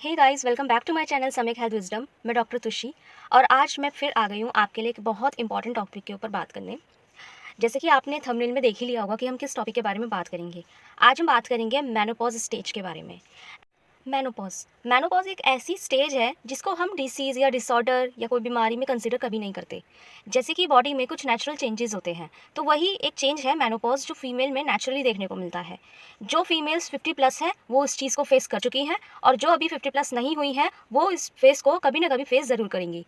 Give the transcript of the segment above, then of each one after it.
Hey guys, welcome back to my channel Samik health wisdom. मैं doctor Tushi और आज मैं फिर आ गई हूँ आपके लिए एक बहुत इंपॉर्टेंट टॉपिक के ऊपर बात करने। जैसे कि आपने थंबनेल में देख ही लिया होगा कि हम किस टॉपिक के बारे में बात करेंगे। आज हम बात करेंगे मेनोपॉज स्टेज के बारे में। मेनोपॉज मेनोपॉज एक ऐसी स्टेज है जिसको हम डिसीज़ या डिसऑर्डर या कोई बीमारी में कंसिडर कभी नहीं करते। जैसे कि बॉडी में कुछ नेचुरल चेंजेस होते हैं, तो वही एक चेंज है मेनोपॉज जो फीमेल में नेचुरली देखने को मिलता है। जो फीमेल्स 50 प्लस हैं वो इस चीज़ को फेस कर चुकी हैं, और जो अभी 50 प्लस नहीं हुई हैं वो इस फेस को कभी ना कभी फेस ज़रूर करेंगी।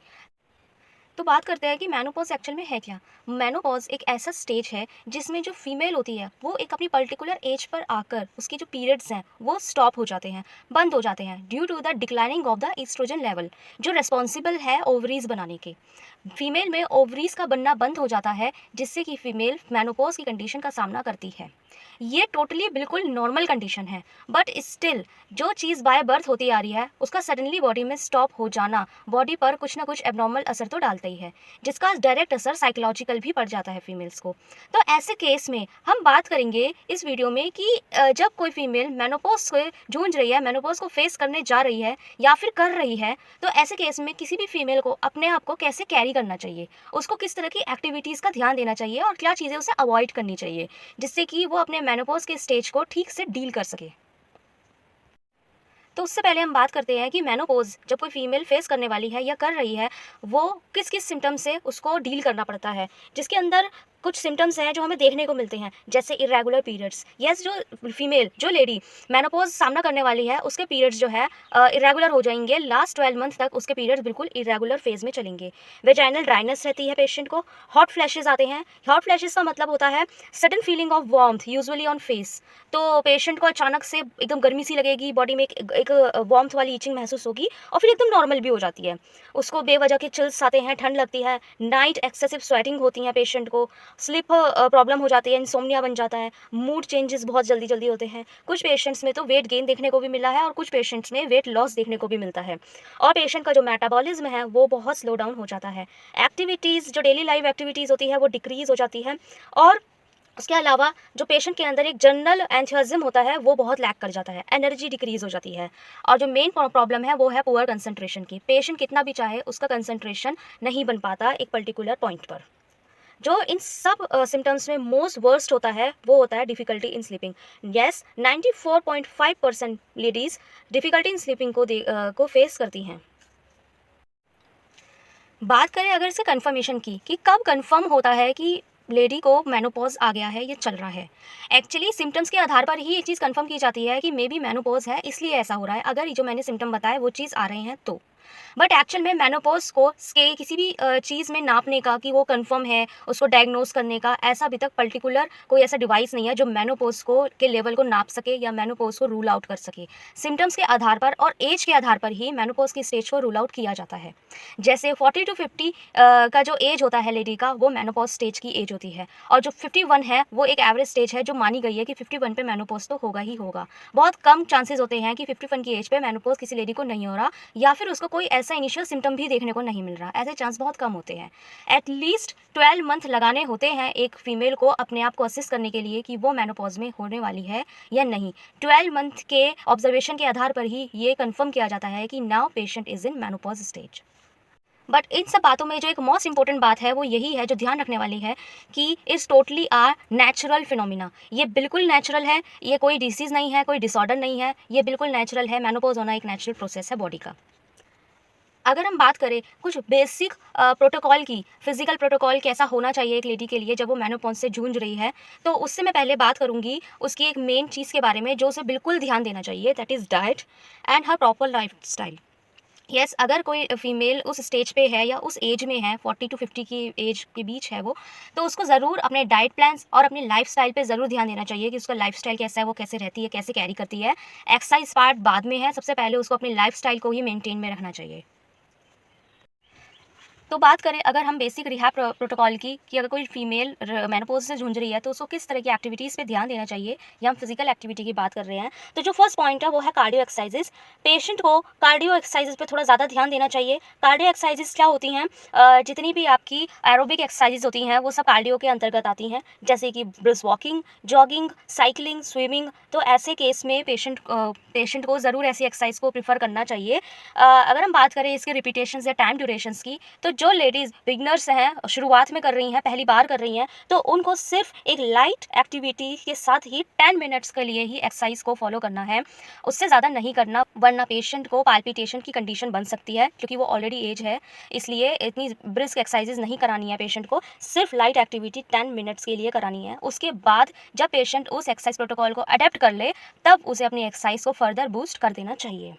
तो बात करते हैं कि मेनोपॉज एक्चुअल में है क्या। मेनोपॉज एक ऐसा स्टेज है जिसमें जो फीमेल होती है वो एक अपनी पर्टिकुलर एज पर आकर उसकी जो पीरियड्स हैं वो स्टॉप हो जाते हैं, बंद हो जाते हैं, due to the declining of the oestrogen level, जो रिस्पॉन्सिबल है ओवरीज बनाने के। फीमेल में ओवरीज का बनना बंद हो जाता है, जिससे कि फीमेल मेनोपॉज की कंडीशन का सामना करती है। ये टोटली बिल्कुल नॉर्मल कंडीशन है, बट स्टिल जो चीज़ बाय बर्थ होती आ रही है उसका सडनली बॉडी में स्टॉप हो जाना बॉडी पर कुछ ना कुछ एबनॉर्मल असर तो डालता ही है, जिसका डायरेक्ट असर साइकोलॉजिकल भी पड़ जाता है फीमेल्स को। तो ऐसे केस में हम बात करेंगे इस वीडियो में कि जब कोई फीमेल मेनोपॉज से जूझ रही है, मेनोपॉज को फेस करने जा रही है या फिर कर रही है, तो ऐसे केस में किसी भी फीमेल को अपने आप को कैसे कैरी करना चाहिए, उसको किस तरह की एक्टिविटीज़ का ध्यान देना चाहिए और क्या चीज़ें उसे अवॉइड करनी चाहिए, जिससे कि वो अपने मेनोपॉज के स्टेज को ठीक से डील कर सके। तो उससे पहले हम बात करते हैं कि मेनोपॉज जब कोई फीमेल फेस करने वाली है या कर रही है, वो किस किस सिम्टम्स से उसको डील करना पड़ता है, जिसके अंदर कुछ सिम्टम्स हैं जो हमें देखने को मिलते हैं, जैसे इरेगुलर पीरियड्स। यस, जो फीमेल जो लेडी मेनोपॉज सामना करने वाली है उसके पीरियड्स जो है इरेगुलर हो जाएंगे। लास्ट 12 मंथ तक उसके पीरियड्स बिल्कुल इरेगुलर फेज में चलेंगे। वेजाइनल ड्राइनेस रहती है पेशेंट को। हॉट फ्लैशेस आते हैं। हॉट फ्लैशेस का मतलब होता है sudden feeling of warmth usually on face. तो पेशेंट को अचानक से एकदम गर्मी सी लगेगी, बॉडी में एक वार्मथ वाली ईचिंग महसूस होगी और फिर एकदम नॉर्मल भी हो जाती है। उसको बेवजह के चिल्स आते हैं, ठंड लगती है, नाइट एक्सेसिव स्वेटिंग होती है पेशेंट को, स्लीप प्रॉब्लम हो जाती है, इंसोम्निया बन जाता है, मूड चेंजेस बहुत जल्दी जल्दी होते हैं। कुछ पेशेंट्स में तो वेट गेन देखने को भी मिला है और कुछ पेशेंट्स में वेट लॉस देखने को भी मिलता है। और पेशेंट का जो मेटाबॉलिज्म है वो बहुत स्लो डाउन हो जाता है। एक्टिविटीज़ जो डेली लाइफ एक्टिविटीज़ होती है वो डिक्रीज़ हो जाती है। और उसके अलावा जो पेशेंट के अंदर एक जनरल एंथुसियाज्म होता है वो बहुत लैक कर जाता है, एनर्जी डिक्रीज हो जाती है। और जो मेन प्रॉब्लम है वो है पुअर कंसंट्रेशन की। पेशेंट कितना भी चाहे उसका कंसंट्रेशन नहीं बन पाता एक पर्टिकुलर पॉइंट पर। जो इन सब सिम्टम्स में मोस्ट वर्स्ट होता है वो होता है difficulty in sleeping. Yes, 94.5% ladies difficulty in sleeping को फेस करती हैं। बात करें अगर इसके कंफर्मेशन की कि कब कंफर्म होता है कि लेडी को मेनोपॉज आ गया है या चल रहा है। एक्चुअली सिम्टम्स के आधार पर ही एक चीज़ कंफर्म की जाती है कि मे बी मेनोपॉज है इसलिए ऐसा हो रहा है, अगर ये जो मैंने सिम्टम बताए वो चीज़ आ रहे हैं तो। बट एक्चुअल में मेनोपॉज को किसी भी चीज़ में नापने का कि वो कंफर्म है, उसको डायग्नोस करने का ऐसा अभी तक पर्टिकुलर कोई ऐसा डिवाइस नहीं है जो मेनोपॉज को के लेवल को नाप सके या मेनोपॉज को रूल आउट कर सके। सिम्टम्स के आधार पर और एज के आधार पर ही मेनोपॉज की स्टेज को रूल आउट किया जाता है। जैसे 40 टू 50 का जो एज होता है लेडी का, वो मेनोपॉज स्टेज की एज होती है। और जो 51 है वो एक एवरेज स्टेज है जो मानी गई है कि 51 पे मेनोपॉज तो होगा ही होगा। बहुत कम चांसेस होते हैं कि 51 की एज पे मेनोपॉज किसी लेडी को नहीं हो रहा, या फिर उसको कोई ऐसा इनिशियल सिम्टम भी देखने को नहीं मिल रहा। ऐसे चांस बहुत कम होते हैं। एटलीस्ट 12 मंथ लगाने होते हैं एक फीमेल को अपने आप को असिस्ट करने के लिए कि वो मेनोपॉज में होने वाली है या नहीं। 12 मंथ के ऑब्जर्वेशन के आधार पर ही ये कंफर्म किया जाता है कि now patient is in menopause stage. But in सब बातों में जो एक मोस्ट इंपॉर्टेंट बात है वो यही है जो ध्यान रखने वाली है कि it's totally a natural phenomena. ये बिल्कुल नेचुरल है, ये कोई डिसीज़ नहीं है, कोई डिसऑर्डर नहीं है, ये बिल्कुल नेचुरल है। मेनोपॉज होना एक नेचुरल प्रोसेस है बॉडी का। अगर हम बात करें कुछ बेसिक प्रोटोकॉल की, फिजिकल प्रोटोकॉल कैसा होना चाहिए एक लेडी के लिए जब वो मेनोपॉज से जूझ रही है, तो उससे मैं पहले बात करूंगी उसकी एक मेन चीज़ के बारे में जो उसे बिल्कुल ध्यान देना चाहिए, that is diet and her proper life style. Yes, अगर कोई फीमेल उस स्टेज पे है या उस एज में है, 40 टू 50 की एज के बीच है वो, तो उसको ज़रूर अपने डाइट प्लान्स और अपनी लाइफस्टाइल पे ज़रूर ध्यान देना चाहिए कि उसका लाइफस्टाइल कैसा है, वो कैसे रहती है, कैसे कैरी करती है। एक्सरसाइज पार्ट बाद में है, सबसे पहले उसको अपनी लाइफस्टाइल को ही मेंटेन में रखना चाहिए। तो बात करें अगर हम बेसिक रिहैब प्रोटोकॉल की कि अगर कोई फीमेल मेनोपॉज से जूझ रही है तो उसको किस तरह की एक्टिविटीज़ पे ध्यान देना चाहिए, या हम फिजिकल एक्टिविटी की बात कर रहे हैं, तो जो फर्स्ट पॉइंट है वो है कार्डियो एक्सरसाइजेस। पेशेंट को कार्डियो एक्सरसाइजेस पे थोड़ा ज़्यादा ध्यान देना चाहिए। कार्डियो एक्सरसाइजेस क्या होती हैं, जितनी भी आपकी एरोबिक एक्सरसाइजेस होती हैं वो सब कार्डियो के अंतर्गत आती हैं, जैसे कि brisk walking, jogging, cycling, swimming. तो ऐसे केस में पेशेंट को ज़रूर ऐसी एक्सरसाइज को प्रिफर करना चाहिए। अगर हम बात करें इसके रिपीटेशन या टाइम ड्यूरेशंस की, तो जो लेडीज़ बिगनर्स हैं, शुरुआत में कर रही हैं, पहली बार कर रही हैं, तो उनको सिर्फ एक लाइट एक्टिविटी के साथ ही 10 मिनट्स के लिए ही एक्सरसाइज को फॉलो करना है, उससे ज़्यादा नहीं करना, वरना पेशेंट को पाल्पिटेशन की कंडीशन बन सकती है, क्योंकि वो ऑलरेडी एज है। इसलिए इतनी ब्रिस्क एक्सरसाइजेज नहीं करानी है पेशेंट को, सिर्फ लाइट एक्टिविटी 10 मिनट्स के लिए करानी है। उसके बाद जब पेशेंट उस एक्सरसाइज प्रोटोकॉल को अडेप्ट कर ले, तब उसे अपनी एक्सरसाइज को फर्दर बूस्ट कर देना चाहिए।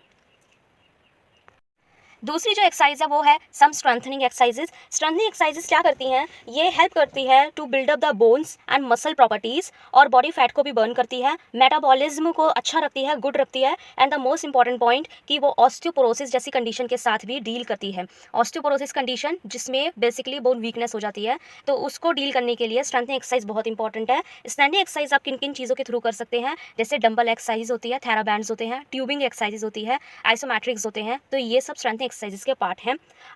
दूसरी जो एक्सरसाइज है वो है some strengthening exercises. Strengthening exercises क्या करती हैं, ये हेल्प करती है to build up the bones and muscle properties, और बॉडी फैट को भी बर्न करती है, मेटाबॉलिज्म को अच्छा रखती है, गुड रखती है, and the most important point कि वो ऑस्टियोपोरोसिस जैसी कंडीशन के साथ भी डील करती है। ऑस्टियोपोरोसिस कंडीशन जिसमें बेसिकली बोन वीकनेस हो जाती है, तो उसको डील करने के लिए स्ट्रेंथनिंग एक्सरसाइज बहुत इंपॉर्टेंट है। स्ट्रेंथनिंग एक्सरसाइज आप किन किन चीज़ों के थ्रू कर सकते हैं, जैसे डंबल एक्सरसाइज होती है, थेराबैंड्स होते हैं, ट्यूबिंग एक्सरसाइज होती है, आइसोमेट्रिक्स होते हैं, तो ये सब स्ट्रेंथनिंग एक्सरसाइजेज के पार्ट हैं।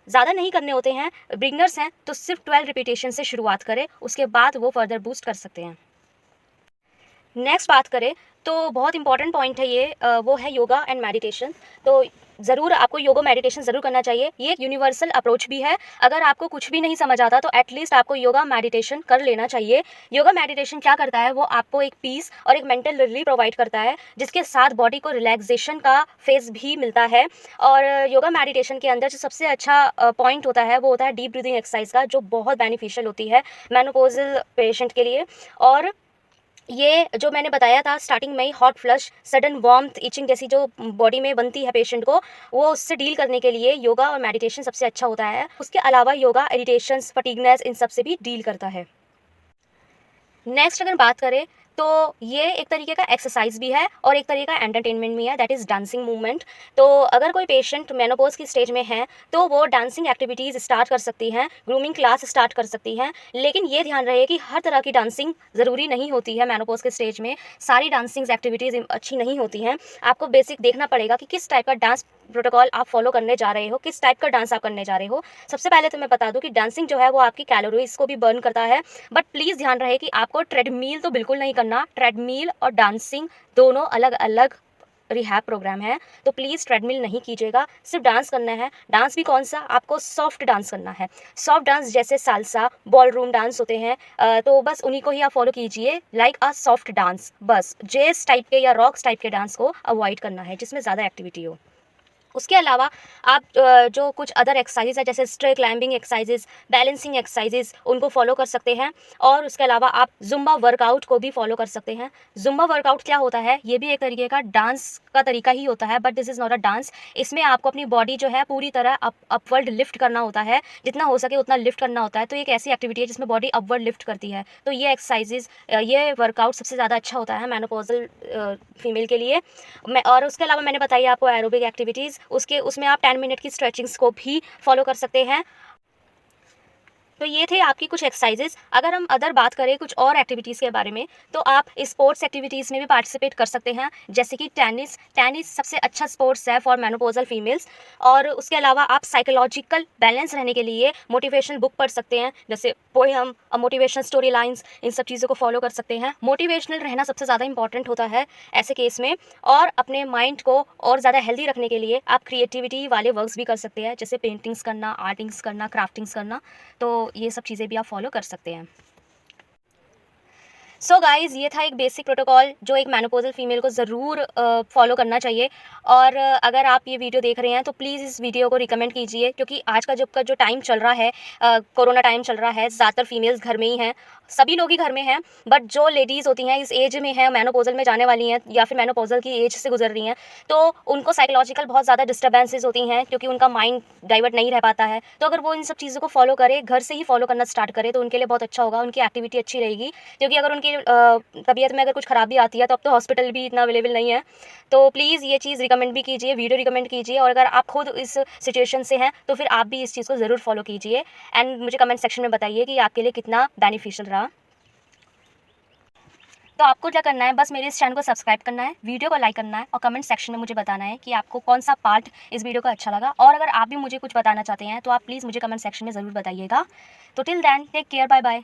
ज़्यादा नहीं करने होते हैं, बिगनर्स हैं तो सिर्फ 12 रिपीटेशन से शुरुआत करें, उसके बाद वो फर्दर बूस्ट कर सकते हैं। नेक्स्ट बात करें तो बहुत इंपॉर्टेंट पॉइंट है ये, वो है योगा एंड मेडिटेशन। तो ज़रूर आपको योगा मेडिटेशन ज़रूर करना चाहिए, ये एक यूनिवर्सल अप्रोच भी है। अगर आपको कुछ भी नहीं समझ आता तो एटलीस्ट आपको योगा मेडिटेशन कर लेना चाहिए। योगा मेडिटेशन क्या करता है, वो आपको एक पीस और एक मेंटल रिलीफ प्रोवाइड करता है, जिसके साथ बॉडी को रिलैक्सेशन का फेज भी मिलता है। और योगा मेडिटेशन के अंदर जो सबसे अच्छा पॉइंट होता है वो होता है डीप ब्रीदिंग एक्सरसाइज का, जो बहुत बेनिफिशियल होती है मेनोपॉजल पेशेंट के लिए। और ये जो मैंने बताया था स्टार्टिंग में ही, hot flush, sudden warmth, itching जैसी जो बॉडी में बनती है पेशेंट को, वो उससे डील करने के लिए योगा और मेडिटेशन सबसे अच्छा होता है। उसके अलावा योगा इरिटेशंस, फटीगनेस, इन सब से भी डील करता है। नेक्स्ट अगर बात करें तो ये एक तरीके का एक्सरसाइज भी है और एक तरीके का एंटरटेनमेंट भी है, दैट इज़ डांसिंग मूवमेंट। तो अगर कोई पेशेंट मेनोपॉज की स्टेज में है तो वो डांसिंग एक्टिविटीज़ स्टार्ट कर सकती हैं, ग्रूमिंग क्लास स्टार्ट कर सकती हैं, लेकिन ये ध्यान रहे कि हर तरह की डांसिंग ज़रूरी नहीं होती है। मेनोपॉज के स्टेज में सारी डांसिंग एक्टिविटीज़ अच्छी नहीं होती हैं। आपको बेसिक देखना पड़ेगा कि किस टाइप का डांस प्रोटोकॉल आप फॉलो करने जा रहे हो, किस टाइप का डांस आप करने जा रहे हो। सबसे पहले तो मैं बता दूं कि डांसिंग जो है वो आपकी कैलोरीज को भी बर्न करता है, बट प्लीज़ ध्यान रहे कि आपको ट्रेडमिल तो बिल्कुल नहीं करना। ट्रेडमिल और डांसिंग दोनों अलग अलग रिहैब प्रोग्राम है, तो प्लीज़ ट्रेडमिल नहीं कीजिएगा, सिर्फ डांस करना है। डांस भी कौन सा, आपको सॉफ्ट डांस करना है। सॉफ्ट डांस जैसे सालसा, बॉल रूम डांस होते हैं, तो बस उन्हीं को ही आप फॉलो कीजिए, लाइक अ सॉफ्ट डांस। बस जैज टाइप के या रॉक्स टाइप के डांस को अवॉइड करना है जिसमें ज़्यादा एक्टिविटी हो। उसके अलावा आप जो कुछ अदर एक्सरसाइजेज है जैसे stray climbing exercises, balancing exercises, उनको फॉलो कर सकते हैं। और उसके अलावा आप जुम्बा वर्कआउट को भी फॉलो कर सकते हैं। जुम्बा वर्कआउट क्या होता है, ये भी एक तरीके का डांस का तरीका ही होता है, but this is not a dance. इसमें आपको अपनी बॉडी जो है पूरी तरह अपवर्ड लिफ्ट करना होता है, जितना हो सके उतना लिफ्ट करना होता है। तो एक ऐसी एक्टिविटी है जिसमें बॉडी अपवर्ड लिफ्ट करती है। तो ये एक्सरसाइजेज, ये वर्कआउट सबसे ज़्यादा अच्छा होता है मेनोपॉजल फीमेल के लिए। मैं और उसके अलावा मैंने बताई आपको एरोबिक एक्टिविटीज़, उसमें आप 10 मिनट की स्ट्रेचिंग्स को भी फॉलो कर सकते हैं। तो ये थे आपकी कुछ एक्सरसाइजेज। अगर हम अदर बात करें कुछ और एक्टिविटीज़ के बारे में, तो आप स्पोर्ट्स एक्टिविटीज़ में भी पार्टिसिपेट कर सकते हैं, जैसे कि टेनिस। टेनिस सबसे अच्छा स्पोर्ट्स है फॉर मेनोपॉजल फीमेल्स। और उसके अलावा आप साइकोलॉजिकल बैलेंस रहने के लिए मोटिवेशनल बुक पढ़ सकते हैं, जैसे पोएम, मोटिवेशनल स्टोरी लाइन्स, इन सब चीज़ों को फॉलो कर सकते हैं। मोटिवेशनल रहना सबसे ज़्यादा इंपॉर्टेंट होता है ऐसे केस में। और अपने माइंड को और ज़्यादा हेल्दी रखने के लिए आप क्रिएटिविटी वाले वर्क्स भी कर सकते हैं, जैसे पेंटिंग्स करना, आर्टिंग्स करना, क्राफ्टिंग्स करना। तो ये सब चीज़ें भी आप फॉलो कर सकते हैं। सो गाइज़, ये था एक बेसिक प्रोटोकॉल जो एक मेनोपॉजल फीमेल को ज़रूर फॉलो करना चाहिए। और अगर आप ये वीडियो देख रहे हैं तो प्लीज़ इस वीडियो को रिकमेंड कीजिए, क्योंकि आज का जो टाइम चल रहा है, कोरोना टाइम चल रहा है, ज़्यादातर फीमेल्स घर में ही हैं। सभी लोग ही घर में हैं, बट जो लेडीज़ होती हैं इस एज में हैं, मेनोपॉज़ल में जाने वाली हैं या फिर मेनोपॉज़ल की एज से गुजर रही हैं, तो उनको साइकोलॉजिकल बहुत ज़्यादा डिस्टर्बेंसेस होती हैं, क्योंकि उनका माइंड डाइवर्ट नहीं रह पाता है। तो अगर वो इन सब चीज़ों को फॉलो करे, घर से ही फॉलो करना स्टार्ट करे, तो उनके लिए बहुत अच्छा होगा, उनकी एक्टिविटी अच्छी रहेगी। क्योंकि अगर उनकी तबीयत में अगर कुछ खराबी आती है, तो अब तो हॉस्पिटल भी इतना अवेलेबल नहीं है। तो प्लीज़ ये चीज़ रिकमेंड भी कीजिए, वीडियो रिकमेंड कीजिए, और अगर आप खुद इस सिचुएशन से हैं, तो फिर आप भी इस चीज़ को ज़रूर फॉलो कीजिए एंड मुझे कमेंट सेक्शन में बताइए कि आपके लिए कितना बेनिफिशियल रहा। तो आपको क्या करना है, बस मेरे इस चैनल को सब्सक्राइब करना है, वीडियो को लाइक करना है और कमेंट सेक्शन में मुझे बताना है कि आपको कौन सा पार्ट इस वीडियो का अच्छा लगा। और अगर आप भी मुझे कुछ बताना चाहते हैं, तो आप प्लीज़ मुझे कमेंट सेक्शन में ज़रूर बताइएगा। तो till then take care, bye bye.